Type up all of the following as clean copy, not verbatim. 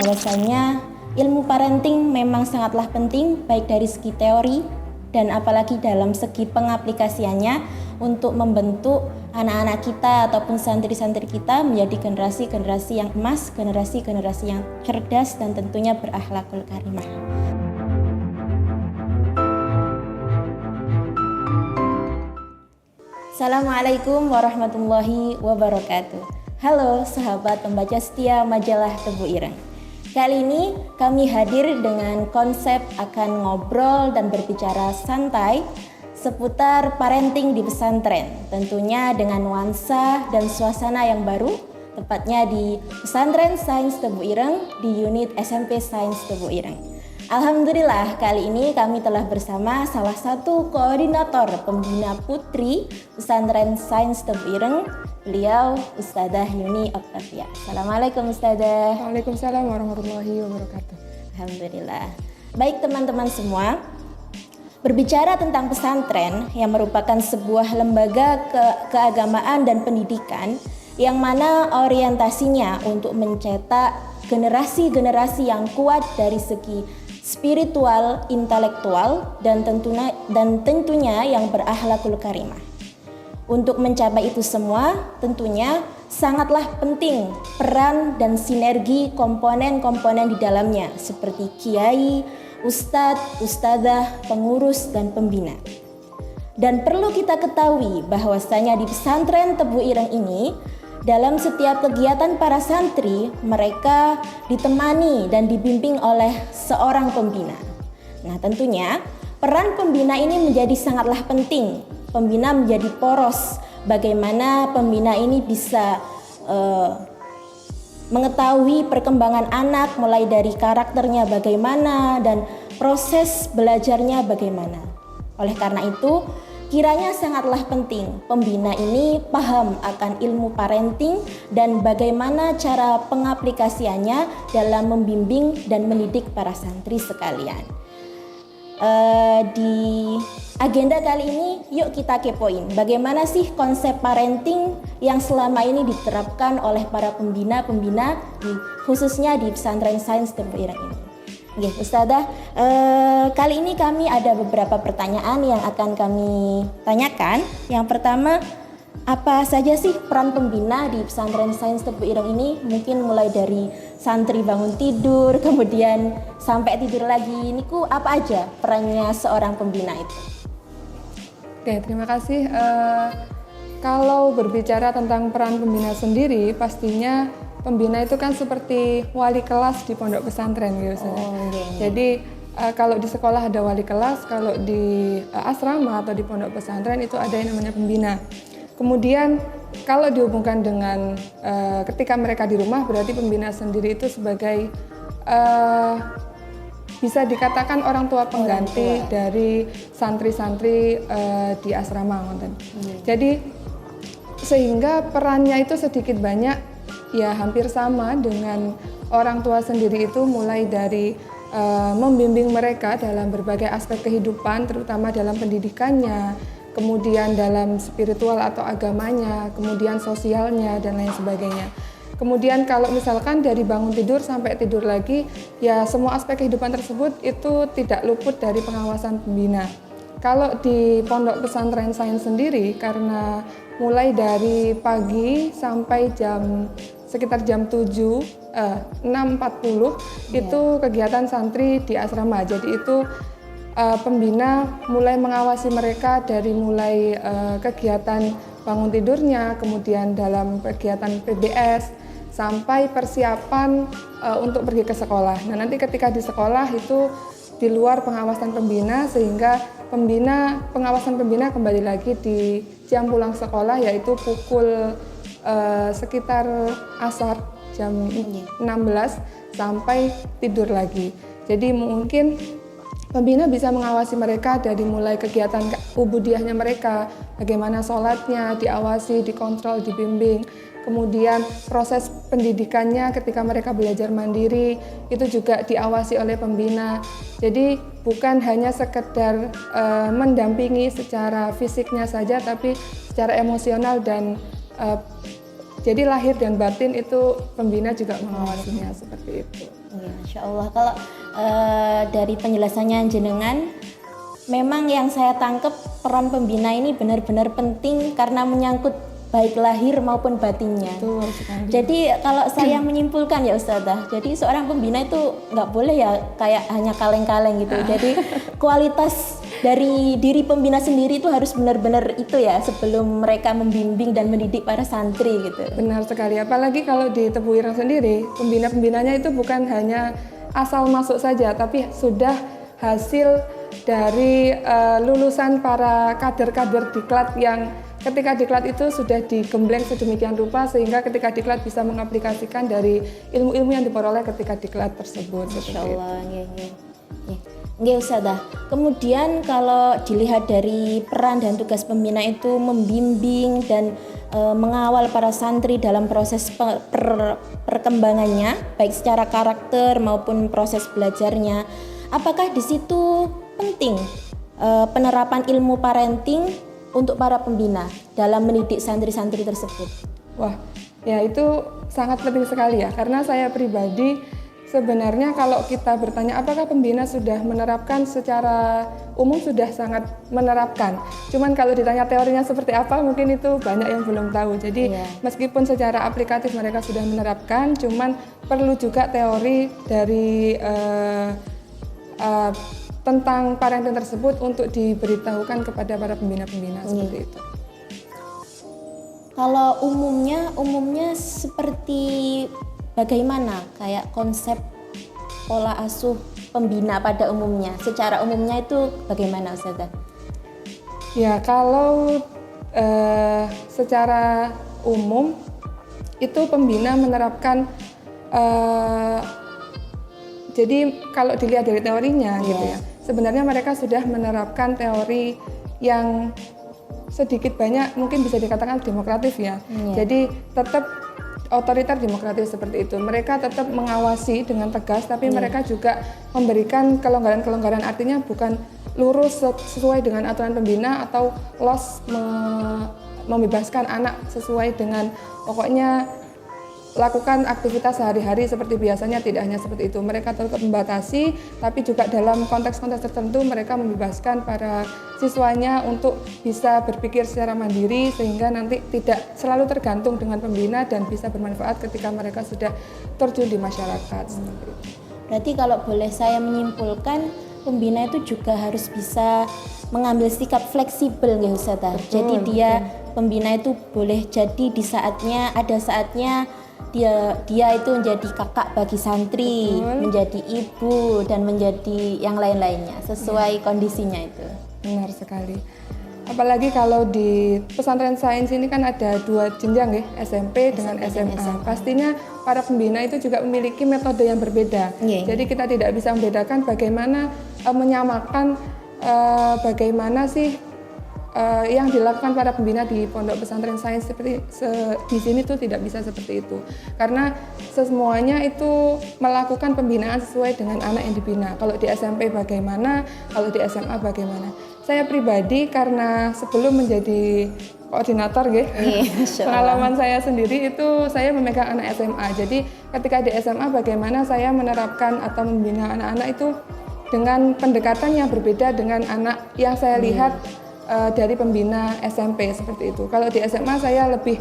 bahwasanya ilmu parenting memang sangatlah penting baik dari segi teori dan apalagi dalam segi pengaplikasiannya untuk membentuk anak-anak kita ataupun santri-santri kita menjadi generasi-generasi yang emas, generasi-generasi yang cerdas dan tentunya berakhlakul karimah. Assalamualaikum warahmatullahi wabarakatuh. Halo sahabat pembaca setia majalah Tebu Ireng. Kali ini kami hadir dengan konsep akan ngobrol dan berbicara santai seputar parenting di pesantren. Tentunya dengan nuansa dan suasana yang baru, tepatnya di Pesantren Sains Tebu Ireng di unit SMP Sains Tebu Ireng. Alhamdulillah kali ini kami telah bersama salah satu koordinator pembina putri Pesantren Sains Tebu Ireng, beliau Ustadzah Yuni Oktavia. Assalamualaikum Ustadzah. Waalaikumsalam warahmatullahi wabarakatuh. Alhamdulillah. Baik teman-teman semua, berbicara tentang pesantren yang merupakan sebuah lembaga keagamaan dan pendidikan yang mana orientasinya untuk mencetak generasi-generasi yang kuat dari segi spiritual, intelektual, dan tentunya yang berakhlakul karimah. Untuk mencapai itu semua, tentunya sangatlah penting peran dan sinergi komponen-komponen di dalamnya seperti kiai, ustadz, ustadzah, pengurus, dan pembina. Dan perlu kita ketahui bahwasanya di pesantren Tebu Ireng ini, dalam setiap kegiatan para santri, mereka ditemani dan dibimbing oleh seorang pembina. Nah, tentunya peran pembina ini menjadi sangatlah penting. Pembina menjadi poros bagaimana pembina ini bisa mengetahui perkembangan anak mulai dari karakternya bagaimana dan proses belajarnya bagaimana. Oleh karena itu, kiranya sangatlah penting pembina ini paham akan ilmu parenting dan bagaimana cara pengaplikasiannya dalam membimbing dan mendidik para santri sekalian. Di agenda kali ini yuk kita kepoin bagaimana sih konsep parenting yang selama ini diterapkan oleh para pembina-pembina khususnya di Pesantren Sains Tebu Ireng ini. Oke, Ustadzah, kali ini kami ada beberapa pertanyaan yang akan kami tanyakan. Yang pertama, apa saja sih peran pembina di Pesantren Sains Tebu Ireng ini? Mungkin mulai dari santri bangun tidur, kemudian sampai tidur lagi. Niku apa aja perannya seorang pembina itu? Oke, terima kasih. Kalau berbicara tentang peran pembina sendiri, pastinya pembina itu kan seperti wali kelas di pondok pesantren gitu. Jadi kalau di sekolah ada wali kelas, kalau di asrama atau di pondok pesantren itu ada yang namanya pembina. Kemudian kalau dihubungkan dengan ketika mereka di rumah, berarti pembina sendiri itu sebagai bisa dikatakan orang tua pengganti dari santri-santri di asrama. Jadi sehingga perannya itu sedikit banyak ya hampir sama dengan orang tua sendiri itu, mulai dari membimbing mereka dalam berbagai aspek kehidupan, terutama dalam pendidikannya, kemudian dalam spiritual atau agamanya, kemudian sosialnya dan lain sebagainya. Kemudian kalau misalkan dari bangun tidur sampai tidur lagi, ya semua aspek kehidupan tersebut itu tidak luput dari pengawasan pembina. Kalau di Pondok Pesantren Sains sendiri, karena mulai dari pagi sampai sekitar jam 6.40 itu kegiatan santri di asrama. Jadi itu pembina mulai mengawasi mereka dari mulai kegiatan bangun tidurnya, kemudian dalam kegiatan PBS, sampai persiapan untuk pergi ke sekolah. Nah, nanti ketika di sekolah itu di luar pengawasan pembina, sehingga pengawasan pembina kembali lagi di jam pulang sekolah, yaitu pukul sekitar asar jam 16 sampai tidur lagi. Jadi mungkin pembina bisa mengawasi mereka dari mulai kegiatan ubudiyahnya mereka, bagaimana sholatnya, diawasi, dikontrol, dibimbing. Kemudian proses pendidikannya ketika mereka belajar mandiri itu juga diawasi oleh pembina. Jadi bukan hanya sekedar mendampingi secara fisiknya saja, tapi secara emosional dan jadi lahir dan batin itu pembina juga mengawasinya seperti itu. Iya, Masya Allah. Kalau dari penjelasannya jenengan, memang yang saya tangkap peran pembina ini benar-benar penting karena menyangkut baik lahir maupun batinnya. Betul sekali. Jadi kalau saya menyimpulkan ya Ustazah, jadi seorang pembina itu nggak boleh ya kayak hanya kaleng-kaleng gitu. Jadi kualitas dari diri pembina sendiri itu harus benar-benar itu ya sebelum mereka membimbing dan mendidik para santri gitu. Benar sekali, apalagi kalau di Tebu Ireng sendiri, pembina-pembinanya itu bukan hanya asal masuk saja, tapi sudah hasil dari lulusan para kader-kader diklat yang ketika diklat itu sudah digembleng sedemikian rupa sehingga ketika diklat bisa mengaplikasikan dari ilmu-ilmu yang diperoleh ketika diklat tersebut. Masya Allah, nggih Ustazah. Kemudian kalau dilihat dari peran dan tugas pembina itu membimbing dan mengawal para santri dalam proses perkembangannya, baik secara karakter maupun proses belajarnya. Apakah di situ penting penerapan ilmu parenting untuk para pembina dalam mendidik santri-santri tersebut? Wah, ya itu sangat penting sekali ya, karena saya pribadi sebenarnya kalau kita bertanya apakah pembina sudah menerapkan, secara umum sudah sangat menerapkan. Cuman kalau ditanya teorinya seperti apa, mungkin itu banyak yang belum tahu. Jadi meskipun secara aplikatif mereka sudah menerapkan, cuman perlu juga teori dari tentang parenting tersebut untuk diberitahukan kepada para pembina-pembina seperti itu. Kalau umumnya seperti bagaimana kayak konsep pola asuh pembina pada umumnya? Secara umumnya itu bagaimana Ustazah? Ya, kalau secara umum itu pembina menerapkan jadi kalau dilihat dari teorinya gitu ya, sebenarnya mereka sudah menerapkan teori yang sedikit banyak mungkin bisa dikatakan demokratif ya. Jadi tetap otoriter demokratis seperti itu. Mereka tetap mengawasi dengan tegas, tapi mereka juga memberikan kelonggaran-kelonggaran, artinya bukan lurus sesuai dengan aturan pembina atau membebaskan anak sesuai dengan pokoknya lakukan aktivitas sehari-hari seperti biasanya, tidak hanya seperti itu. Mereka tetap membatasi, tapi juga dalam konteks-konteks tertentu mereka membebaskan para siswanya untuk bisa berpikir secara mandiri sehingga nanti tidak selalu tergantung dengan pembina dan bisa bermanfaat ketika mereka sudah terjun di masyarakat. Berarti kalau boleh saya menyimpulkan, pembina itu juga harus bisa mengambil sikap fleksibel ya Ustazah. Jadi pembina itu boleh jadi di saatnya, ada saatnya dia itu menjadi kakak bagi santri, menjadi ibu dan menjadi yang lain-lainnya sesuai kondisinya itu. Benar sekali. Apalagi kalau di pesantren sains ini kan ada 2 jenjang ya, SMP dengan SMA. Pastinya para pembina itu juga memiliki metode yang berbeda. Jadi kita tidak bisa membedakan bagaimana menyamakan bagaimana sih yang dilakukan para pembina di pondok pesantren sains seperti di sini tuh tidak bisa seperti itu, karena semuanya itu melakukan pembinaan sesuai dengan anak yang dibina. Kalau di SMP bagaimana, kalau di SMA bagaimana. Saya pribadi karena sebelum menjadi koordinator pengalaman saya sendiri itu saya memegang anak SMA. Jadi ketika di SMA bagaimana saya menerapkan atau membina anak-anak itu dengan pendekatan yang berbeda dengan anak yang saya lihat dari pembina SMP seperti itu. Kalau di SMA saya lebih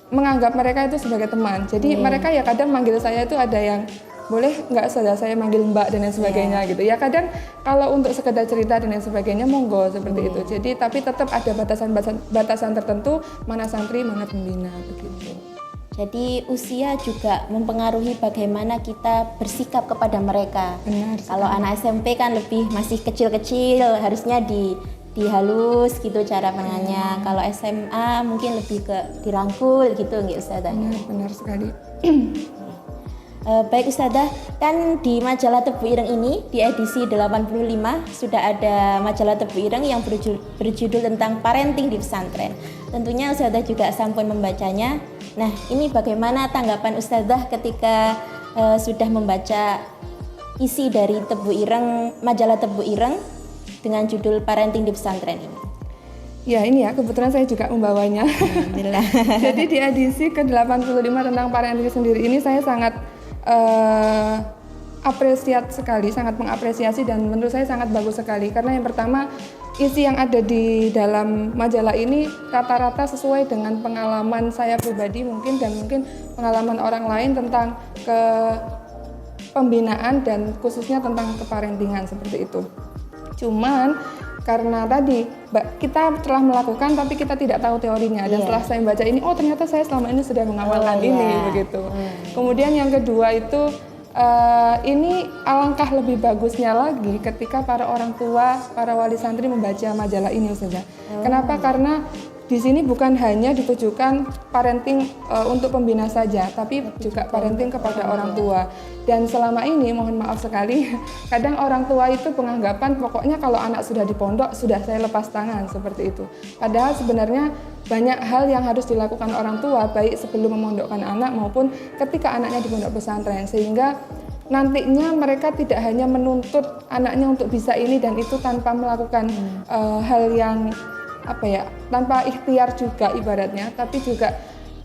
menganggap mereka itu sebagai teman. Jadi mereka ya kadang manggil saya itu ada yang boleh nggak saya manggil Mbak dan lain sebagainya gitu. Ya kadang kalau untuk sekedar cerita dan lain sebagainya monggo seperti itu. Jadi tapi tetap ada batasan tertentu mana santri mana pembina begitu. Jadi usia juga mempengaruhi bagaimana kita bersikap kepada mereka. Benar. Kalau anak SMP kan lebih masih kecil-kecil, harusnya dihalus gitu cara penangannya. Kalau SMA mungkin lebih ke dirangkul gitu nggak Ustazah? Benar sekali. Baik Ustazah, kan di majalah Tebu Ireng ini di edisi 85 sudah ada majalah Tebu Ireng yang berjudul tentang parenting di pesantren. Tentunya Ustazah juga sampun membacanya. Nah, ini bagaimana tanggapan Ustazah ketika sudah membaca isi dari Tebu Ireng, majalah Tebu Ireng dengan judul parenting di pesantren ini? Ya ini ya, kebetulan saya juga membawanya. Jadi di edisi ke-85 tentang parenting sendiri ini saya sangat sangat mengapresiasi dan menurut saya sangat bagus sekali. Karena yang pertama, isi yang ada di dalam majalah ini rata-rata sesuai dengan pengalaman saya pribadi mungkin dan mungkin pengalaman orang lain tentang pembinaan dan khususnya tentang keparentingan seperti itu. Cuman karena tadi kita telah melakukan tapi kita tidak tahu teorinya dan setelah saya baca ini, oh ternyata saya selama ini sudah mengamalkan ini begitu. Kemudian yang kedua itu ini alangkah lebih bagusnya lagi ketika para orang tua, para wali santri membaca majalah ini Ustazah. Kenapa? Karena di sini bukan hanya ditujukan parenting untuk pembina saja, tapi juga parenting kepada orang tua. Dan selama ini, mohon maaf sekali, kadang orang tua itu penganggapan pokoknya kalau anak sudah di pondok, sudah saya lepas tangan, seperti itu. Padahal sebenarnya banyak hal yang harus dilakukan orang tua, baik sebelum memondokkan anak maupun ketika anaknya di pondok pesantren. Sehingga nantinya mereka tidak hanya menuntut anaknya untuk bisa ini dan itu tanpa melakukan hal yang tanpa ikhtiar juga ibaratnya, tapi juga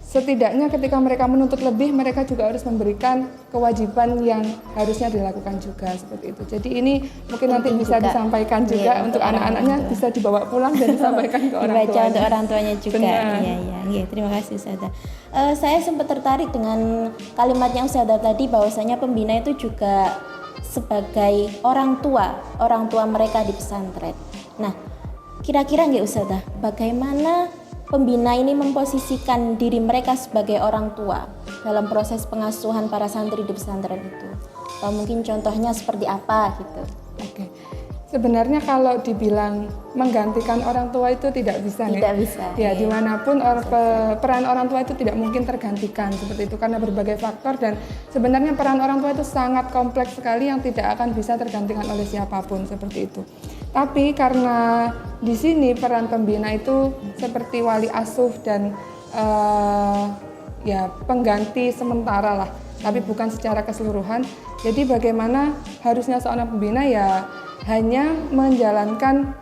setidaknya ketika mereka menuntut lebih, mereka juga harus memberikan kewajiban yang harusnya dilakukan juga seperti itu. Jadi ini mungkin nanti bisa disampaikan juga untuk anak-anaknya, bisa dibawa pulang dan disampaikan ke orang tuanya. Untuk orang tuanya juga. Iya. Terima kasih Ustazah. Saya sempat tertarik dengan kalimatnya Ustazah tadi bahwasanya pembina itu juga sebagai orang tua mereka di pesantren. Nah, kira-kira nggak Ustazah, bagaimana pembina ini memposisikan diri mereka sebagai orang tua dalam proses pengasuhan para santri di pesantren itu? Atau mungkin contohnya seperti apa gitu? Oke. Sebenarnya kalau dibilang menggantikan orang tua itu tidak bisa. Ya, dimanapun peran orang tua itu tidak mungkin tergantikan seperti itu karena berbagai faktor dan sebenarnya peran orang tua itu sangat kompleks sekali yang tidak akan bisa tergantikan oleh siapapun seperti itu. Tapi karena di sini peran pembina itu seperti wali asuh dan pengganti sementara lah, tapi bukan secara keseluruhan. Jadi bagaimana harusnya seorang pembina ya hanya menjalankan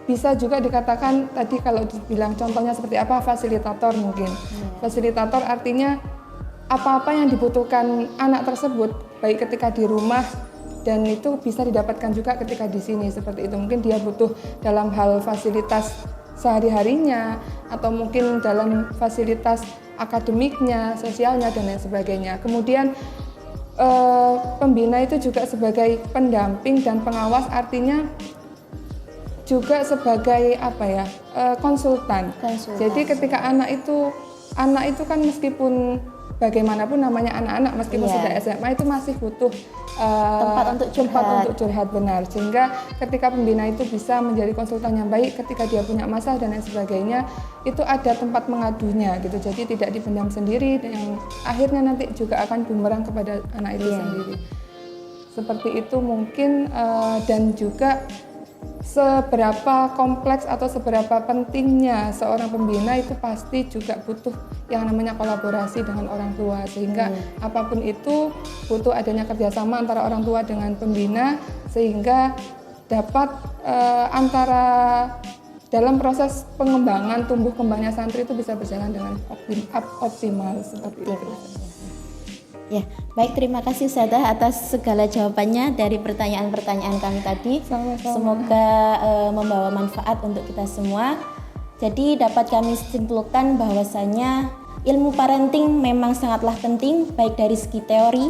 bisa juga dikatakan tadi kalau dibilang contohnya seperti apa, fasilitator mungkin. Fasilitator artinya apa-apa yang dibutuhkan anak tersebut baik ketika di rumah dan itu bisa didapatkan juga ketika di sini seperti itu. Mungkin dia butuh dalam hal fasilitas sehari-harinya atau mungkin dalam fasilitas akademiknya, sosialnya dan lain sebagainya. Kemudian pembina itu juga sebagai pendamping dan pengawas, artinya juga sebagai konsultan. Jadi ketika anak itu kan meskipun bagaimanapun namanya anak-anak meskipun sudah SMA itu masih butuh tempat untuk curhat benar, sehingga ketika pembina itu bisa menjadi konsultan yang baik ketika dia punya masalah dan lain sebagainya, itu ada tempat mengadunya gitu, jadi tidak dipendam sendiri dan yang akhirnya nanti juga akan bumerang kepada anak itu sendiri. Seperti itu mungkin dan juga seberapa kompleks atau seberapa pentingnya seorang pembina itu pasti juga butuh yang namanya kolaborasi dengan orang tua, sehingga apapun itu butuh adanya kerjasama antara orang tua dengan pembina sehingga dapat antara dalam proses pengembangan tumbuh kembangnya santri itu bisa berjalan dengan optimal seperti itu. Ya, baik, terima kasih Ustazah atas segala jawabannya dari pertanyaan-pertanyaan kami tadi. Sama-sama. Semoga membawa manfaat untuk kita semua. Jadi dapat kami simpulkan bahwasanya ilmu parenting memang sangatlah penting baik dari segi teori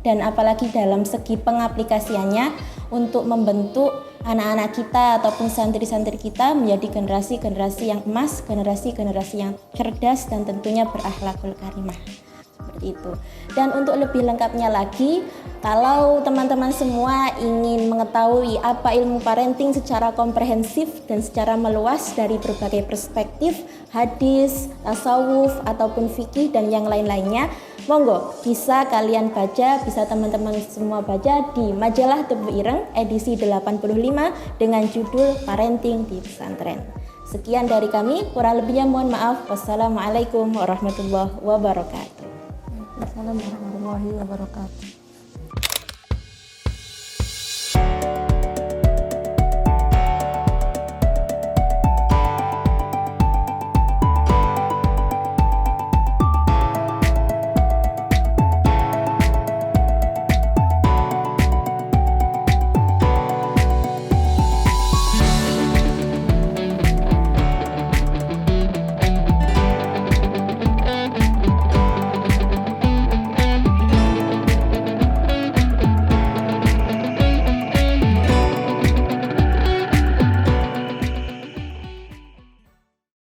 dan apalagi dalam segi pengaplikasiannya untuk membentuk anak-anak kita ataupun santri-santri kita menjadi generasi-generasi yang emas, generasi-generasi yang cerdas dan tentunya berakhlakul karimah. Seperti itu. Dan untuk lebih lengkapnya lagi, kalau teman-teman semua ingin mengetahui apa ilmu parenting secara komprehensif dan secara meluas dari berbagai perspektif, hadis, tasawuf ataupun fikih dan yang lain-lainnya, monggo bisa kalian baca, bisa teman-teman semua baca di majalah Tebu Ireng edisi 85 dengan judul Parenting di Pesantren. Sekian dari kami, kurang lebihnya mohon maaf. Wassalamualaikum warahmatullahi wabarakatuh. Assalamualaikum warahmatullahi wabarakatuh.